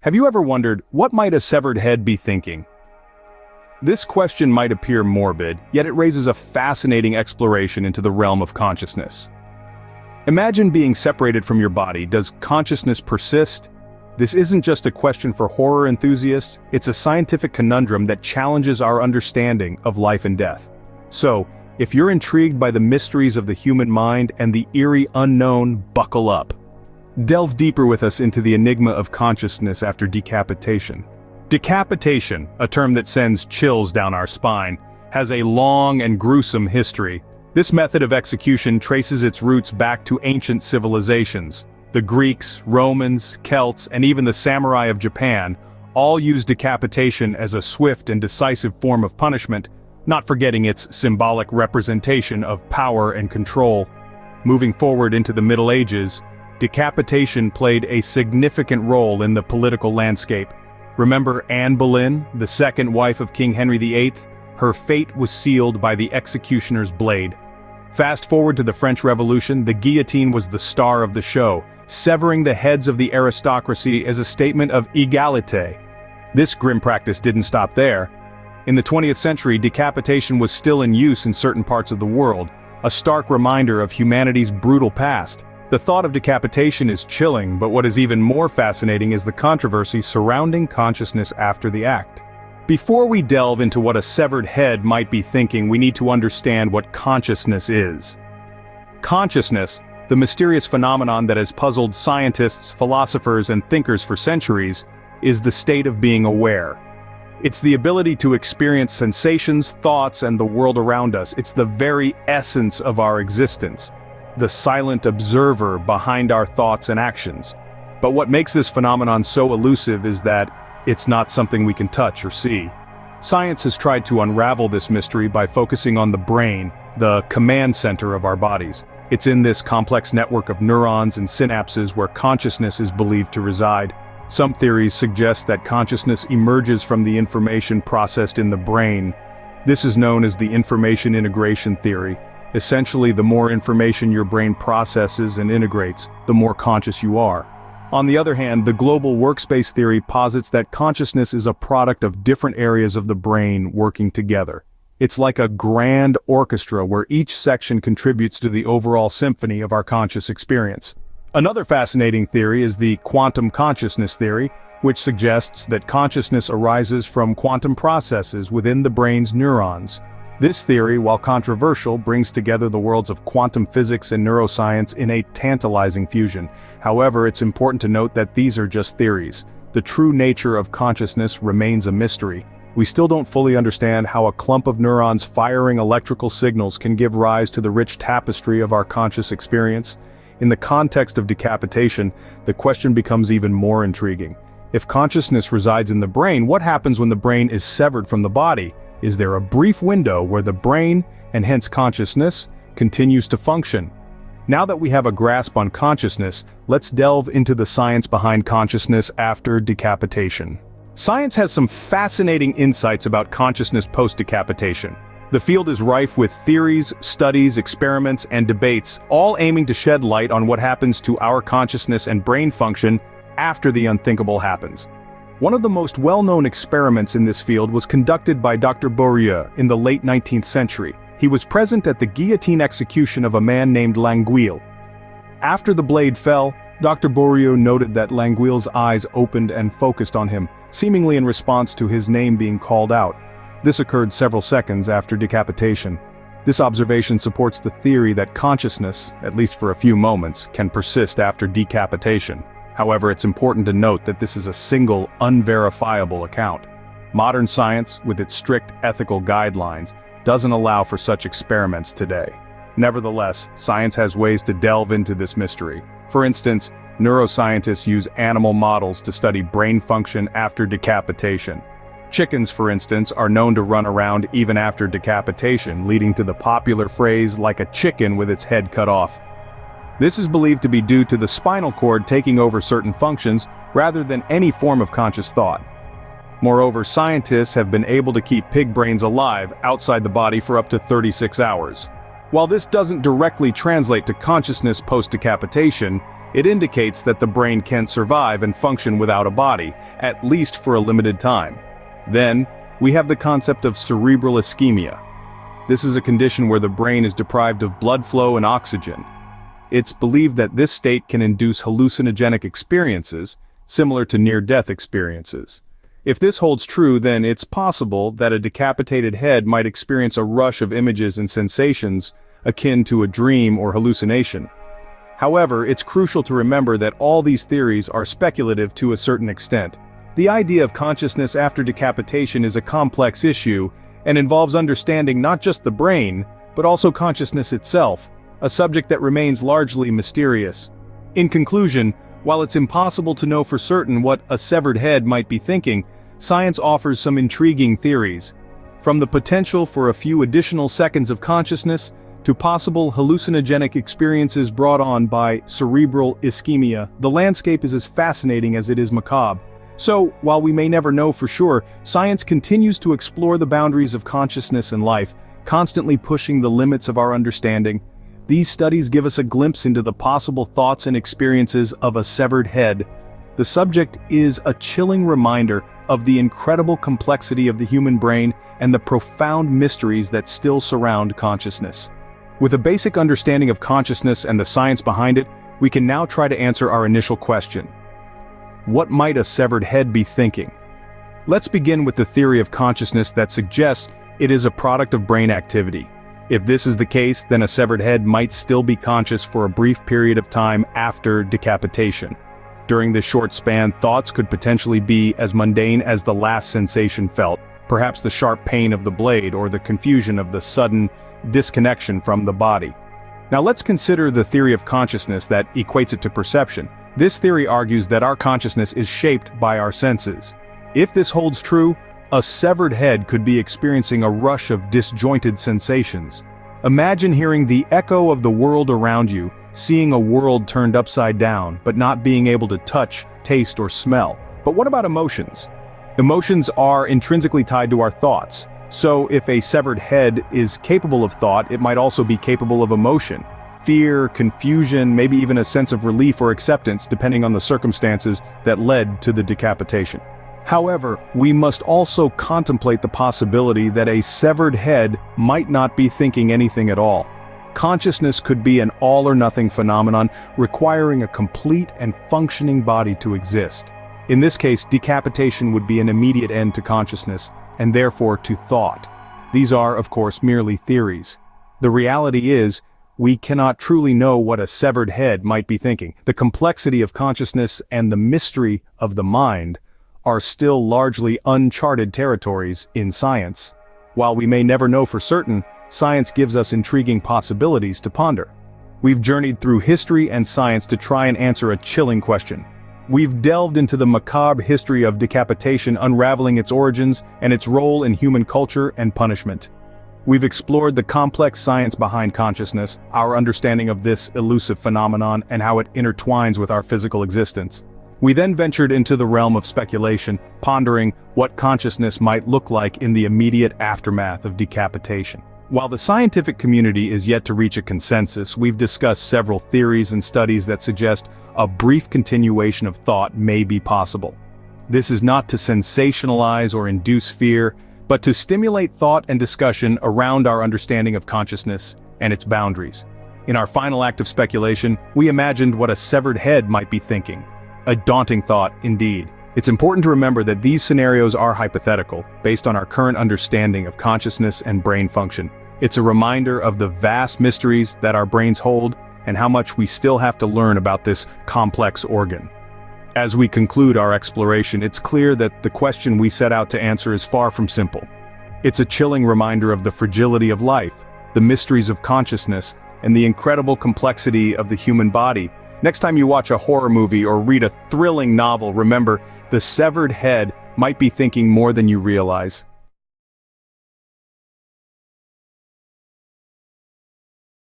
Have you ever wondered, what might a severed head be thinking? This question might appear morbid, yet it raises a fascinating exploration into the realm of consciousness. Imagine being separated from your body. Does consciousness persist? This isn't just a question for horror enthusiasts, it's a scientific conundrum that challenges our understanding of life and death. So, if you're intrigued by the mysteries of the human mind and the eerie unknown, buckle up. Delve deeper with us into the enigma of consciousness after decapitation. Decapitation, a term that sends chills down our spine, has a long and gruesome history. This method of execution traces its roots back to ancient civilizations. The Greeks, Romans, Celts, and even the samurai of Japan all used decapitation as a swift and decisive form of punishment, not forgetting its symbolic representation of power and control. Moving forward into the Middle Ages, decapitation played a significant role in the political landscape. Remember Anne Boleyn, the second wife of King Henry VIII? Her fate was sealed by the executioner's blade. Fast forward to the French Revolution, the guillotine was the star of the show, severing the heads of the aristocracy as a statement of égalité. This grim practice didn't stop there. In the 20th century, decapitation was still in use in certain parts of the world, a stark reminder of humanity's brutal past. The thought of decapitation is chilling, but what is even more fascinating is the controversy surrounding consciousness after the act. Before we delve into what a severed head might be thinking, we need to understand what consciousness is. Consciousness, the mysterious phenomenon that has puzzled scientists, philosophers, and thinkers for centuries, is the state of being aware. It's the ability to experience sensations, thoughts, and the world around us. It's the very essence of our existence, the silent observer behind our thoughts and actions. But what makes this phenomenon so elusive is that it's not something we can touch or see. Science has tried to unravel this mystery by focusing on the brain, the command center of our bodies. It's in this complex network of neurons and synapses where consciousness is believed to reside. Some theories suggest that consciousness emerges from the information processed in the brain. This is known as the information integration theory. Essentially, the more information your brain processes and integrates, the more conscious you are. On the other hand, the global workspace theory posits that consciousness is a product of different areas of the brain working together. It's like a grand orchestra where each section contributes to the overall symphony of our conscious experience. Another fascinating theory is the quantum consciousness theory, which suggests that consciousness arises from quantum processes within the brain's neurons. This theory, while controversial, brings together the worlds of quantum physics and neuroscience in a tantalizing fusion. However, it's important to note that these are just theories. The true nature of consciousness remains a mystery. We still don't fully understand how a clump of neurons firing electrical signals can give rise to the rich tapestry of our conscious experience. In the context of decapitation, the question becomes even more intriguing. If consciousness resides in the brain, what happens when the brain is severed from the body? Is there a brief window where the brain, and hence consciousness, continues to function? Now that we have a grasp on consciousness, let's delve into the science behind consciousness after decapitation. Science has some fascinating insights about consciousness post-decapitation. The field is rife with theories, studies, experiments, and debates, all aiming to shed light on what happens to our consciousness and brain function after the unthinkable happens. One of the most well-known experiments in this field was conducted by Dr. Bourrieu in the late 19th century. He was present at the guillotine execution of a man named Languille. After the blade fell, Dr. Bourrieu noted that Languille's eyes opened and focused on him, seemingly in response to his name being called out. This occurred several seconds after decapitation. This observation supports the theory that consciousness, at least for a few moments, can persist after decapitation. However, it's important to note that this is a single, unverifiable account. Modern science, with its strict ethical guidelines, doesn't allow for such experiments today. Nevertheless, science has ways to delve into this mystery. For instance, neuroscientists use animal models to study brain function after decapitation. Chickens, for instance, are known to run around even after decapitation, leading to the popular phrase, "like a chicken with its head cut off." This is believed to be due to the spinal cord taking over certain functions rather than any form of conscious thought. Moreover, scientists have been able to keep pig brains alive outside the body for up to 36 hours. While this doesn't directly translate to consciousness post-decapitation, It indicates that the brain can survive and function without a body, at least for a limited time. Then, we have the concept of cerebral ischemia. This is a condition where the brain is deprived of blood flow and oxygen. It's believed that this state can induce hallucinogenic experiences, similar to near-death experiences. If this holds true, then it's possible that a decapitated head might experience a rush of images and sensations akin to a dream or hallucination. However, it's crucial to remember that all these theories are speculative to a certain extent. The idea of consciousness after decapitation is a complex issue and involves understanding not just the brain, but also consciousness itself, a subject that remains largely mysterious. In conclusion, while it's impossible to know for certain what a severed head might be thinking, science offers some intriguing theories. From the potential for a few additional seconds of consciousness, to possible hallucinogenic experiences brought on by cerebral ischemia, the landscape is as fascinating as it is macabre. So, while we may never know for sure, science continues to explore the boundaries of consciousness and life, constantly pushing the limits of our understanding. These studies give us a glimpse into the possible thoughts and experiences of a severed head. The subject is a chilling reminder of the incredible complexity of the human brain and the profound mysteries that still surround consciousness. With a basic understanding of consciousness and the science behind it, we can now try to answer our initial question. What might a severed head be thinking? Let's begin with the theory of consciousness that suggests it is a product of brain activity. If this is the case, then a severed head might still be conscious for a brief period of time after decapitation. During this short span, thoughts could potentially be as mundane as the last sensation felt, perhaps the sharp pain of the blade or the confusion of the sudden disconnection from the body. Now let's consider the theory of consciousness that equates it to perception. This theory argues that our consciousness is shaped by our senses. If this holds true, a severed head could be experiencing a rush of disjointed sensations. Imagine hearing the echo of the world around you, seeing a world turned upside down, but not being able to touch, taste, or smell. But what about emotions? Emotions are intrinsically tied to our thoughts. So if a severed head is capable of thought, it might also be capable of emotion. Fear, confusion, maybe even a sense of relief or acceptance, depending on the circumstances that led to the decapitation. However, we must also contemplate the possibility that a severed head might not be thinking anything at all. Consciousness could be an all-or-nothing phenomenon, requiring a complete and functioning body to exist. In this case, decapitation would be an immediate end to consciousness, and therefore to thought. These are, of course, merely theories. The reality is, we cannot truly know what a severed head might be thinking. The complexity of consciousness and the mystery of the mind are still largely uncharted territories in science. While we may never know for certain, science gives us intriguing possibilities to ponder. We've journeyed through history and science to try and answer a chilling question. We've delved into the macabre history of decapitation, unraveling its origins and its role in human culture and punishment. We've explored the complex science behind consciousness, our understanding of this elusive phenomenon, and how it intertwines with our physical existence. We then ventured into the realm of speculation, pondering what consciousness might look like in the immediate aftermath of decapitation. While the scientific community is yet to reach a consensus, we've discussed several theories and studies that suggest a brief continuation of thought may be possible. This is not to sensationalize or induce fear, but to stimulate thought and discussion around our understanding of consciousness and its boundaries. In our final act of speculation, we imagined what a severed head might be thinking. A daunting thought, indeed. It's important to remember that these scenarios are hypothetical, based on our current understanding of consciousness and brain function. It's a reminder of the vast mysteries that our brains hold and how much we still have to learn about this complex organ. As we conclude our exploration, it's clear that the question we set out to answer is far from simple. It's a chilling reminder of the fragility of life, the mysteries of consciousness, and the incredible complexity of the human body. Next time you watch a horror movie or read a thrilling novel, remember, the severed head might be thinking more than you realize.